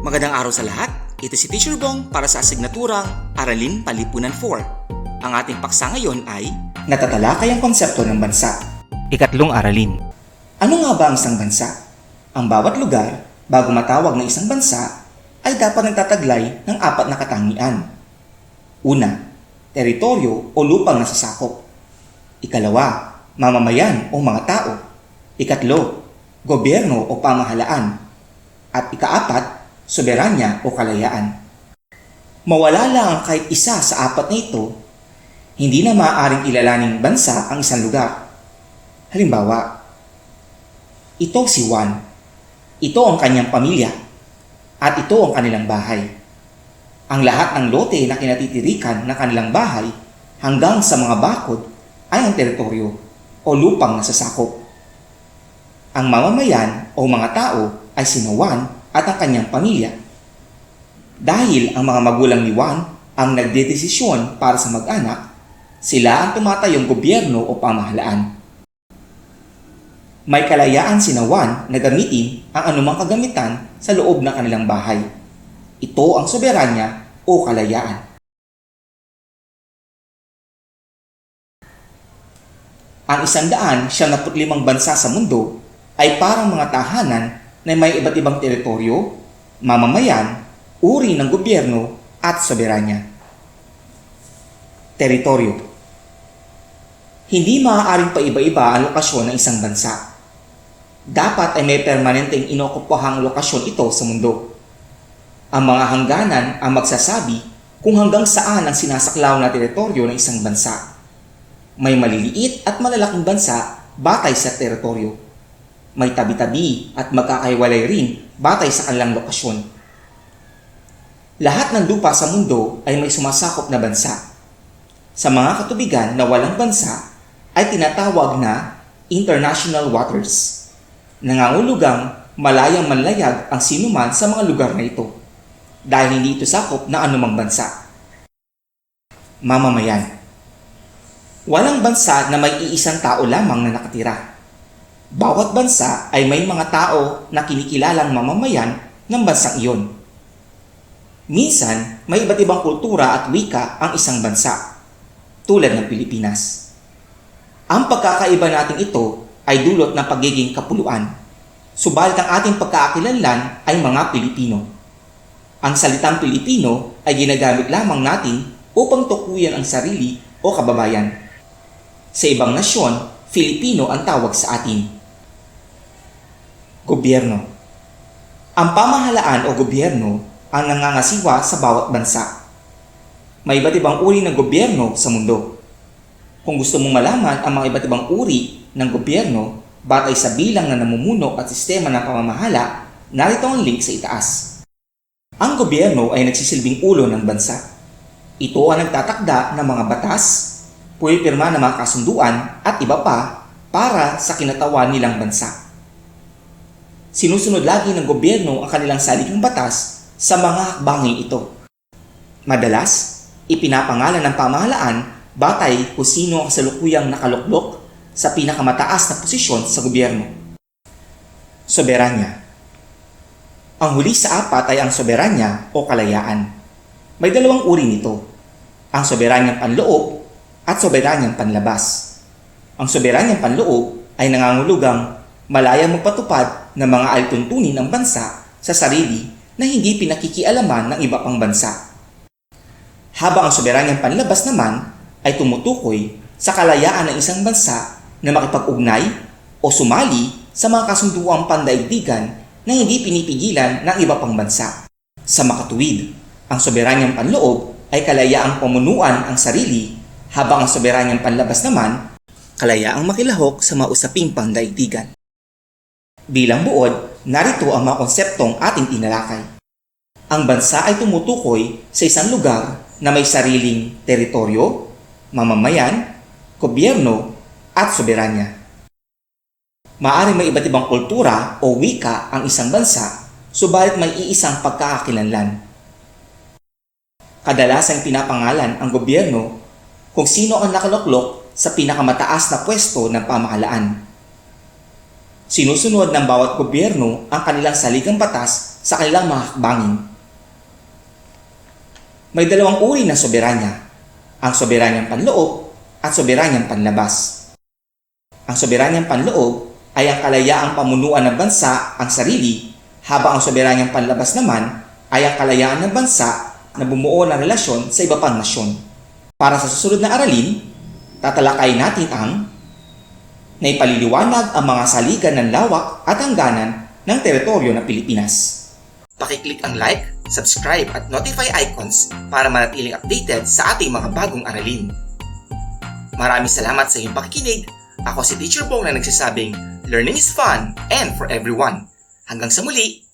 Magandang araw sa lahat. Ito si Teacher Bong para sa asignaturang Aralin Panlipunan 4. Ang ating paksa ngayon ay Natatalakay ang konsepto ng bansa. Ikatlong aralin. Ano nga ba ang isang bansa? Ang bawat lugar, bago matawag na isang bansa, ay dapat nagtataglay ng apat na katangian. Una, teritoryo o lupang nasasakop. Ikalawa, mamamayan o mga tao. Ikatlo, gobyerno o pamahalaan. At ikaapat, soberanya o kalayaan. Mawala lang ang kahit isa sa apat na ito, hindi na maaaring ilalaning bansa ang isang lugar. Halimbawa, ito si Juan, ito ang kanyang pamilya, at ito ang kanilang bahay. Ang lahat ng lote na kinatitirikan ng kanilang bahay hanggang sa mga bakod ay ang teritoryo o lupang nasasakop. Ang mamamayan o mga tao ay sina Juan at ang kanyang pamilya. Dahil ang mga magulang ni Juan ang nagdedesisyon para sa mag-anak, sila ang tumatayong gobyerno o pamahalaan. May kalayaan sina Juan na gamitin ang anumang kagamitan sa loob ng kanilang bahay. Ito ang soberanya o kalayaan. Ang 195 bansa sa mundo ay parang mga tahanan na may iba't ibang teritoryo, mamamayan, uri ng gobyerno at soberanya. Teritoryo. Hindi maaaring paiba-iba ang lokasyon ng isang bansa. Dapat ay may permanenteng inokupuhang lokasyon ito sa mundo. Ang mga hangganan ang magsasabi kung hanggang saan ang sinasaklaw na teritoryo ng isang bansa. May maliliit at malalaking bansa batay sa teritoryo. May tabi-tabi at magkakahiwalay rin batay sa kanilang lokasyon. Lahat ng lupa sa mundo ay may sumasakop na bansa. Sa mga katubigan na walang bansa ay tinatawag na international waters. Nangangulugang malayang manlayag ang sinuman sa mga lugar na ito dahil hindi ito sakop na anumang bansa. Mamamayan. Walang bansa na may iisang tao lamang na nakatira. Bawat bansa ay may mga tao na kinikilalang mamamayan ng bansang iyon. Minsan, may iba't ibang kultura at wika ang isang bansa, tulad ng Pilipinas. Ang pagkakaiba natin ito ay dulot ng pagiging kapuluan, subalit ang ating pagkakakilanlan ay mga Pilipino. Ang salitang Pilipino ay ginagamit lamang natin upang tukuyan ang sarili o kababayan. Sa ibang nasyon, Filipino ang tawag sa atin. Gobyerno. Ang pamahalaan o gobyerno ang nangangasiwa sa bawat bansa. May iba't ibang uri ng gobyerno sa mundo. Kung gusto mong malaman ang mga iba't ibang uri ng gobyerno batay sa bilang na namumuno at sistema ng pamamahala, narito ang link sa itaas. Ang gobyerno ay nagsisilbing ulo ng bansa. Ito ang nagtatakda ng mga batas, pumipirma ng mga kasunduan at iba pa para sa kinatawan nilang bansa. Sinusunod lagi ng gobyerno ang kanilang saligang batas sa mga hakbangin ito. Madalas, ipinapangalan ng pamahalaan batay kung sino ang kasalukuyang nakaluklok sa pinakamataas na posisyon sa gobyerno. Soberanya. Ang huli sa apat ay ang soberanya o kalayaan. May dalawang uri nito, ang soberanyang panloob at soberanyang panlabas. Ang soberanyang panloob ay nangangulugang malayang magpatupad ng mga alituntunin ng bansa sa sarili na hindi pinakikialaman ng iba pang bansa. Habang ang soberanyang panlabas naman ay tumutukoy sa kalayaan ng isang bansa na makipag-ugnay o sumali sa mga kasunduang pandaigdigan na hindi pinipigilan ng iba pang bansa. Sa makatuwid, ang soberanyang panloob ay kalayaang pamunuan ang sarili, habang ang soberanyang panlabas naman, kalayaang makilahok sa mga usaping pandaigdigan. Bilang buod, narito ang mga konseptong ating tinalakay. Ang bansa ay tumutukoy sa isang lugar na may sariling teritoryo, mamamayan, gobyerno, at soberanya. Maaaring may iba't ibang kultura o wika ang isang bansa, subalit may iisang pagkakakilanlan. Kadalasang pinapangalan ang gobyerno kung sino ang nakaluklok sa pinakamataas na pwesto ng pamahalaan. Sinusunod ng bawat gobyerno ang kanilang saligang batas sa kanilang mga hakbangin. May dalawang uri ng soberanya, ang soberanyang panloob at soberanyang panlabas. Ang soberanyang panloob ay ang kalayaang pamunuan ng bansa ang sarili, habang ang soberanyang panlabas naman ay ang kalayaan ng bansa na bumuo ng relasyon sa iba pang nasyon. Para sa susunod na aralin, tatalakayin natin ang naipaliliwanag ang mga saligan ng lawak at hangganan ng teritoryo ng Pilipinas. Pakiclick ang like, subscribe at notify icons para manatiling updated sa ating mga bagong aralin. Maraming salamat sa iyong pakikinig. Ako si Teacher Bong na nagsasabing, learning is fun and for everyone. Hanggang sa muli!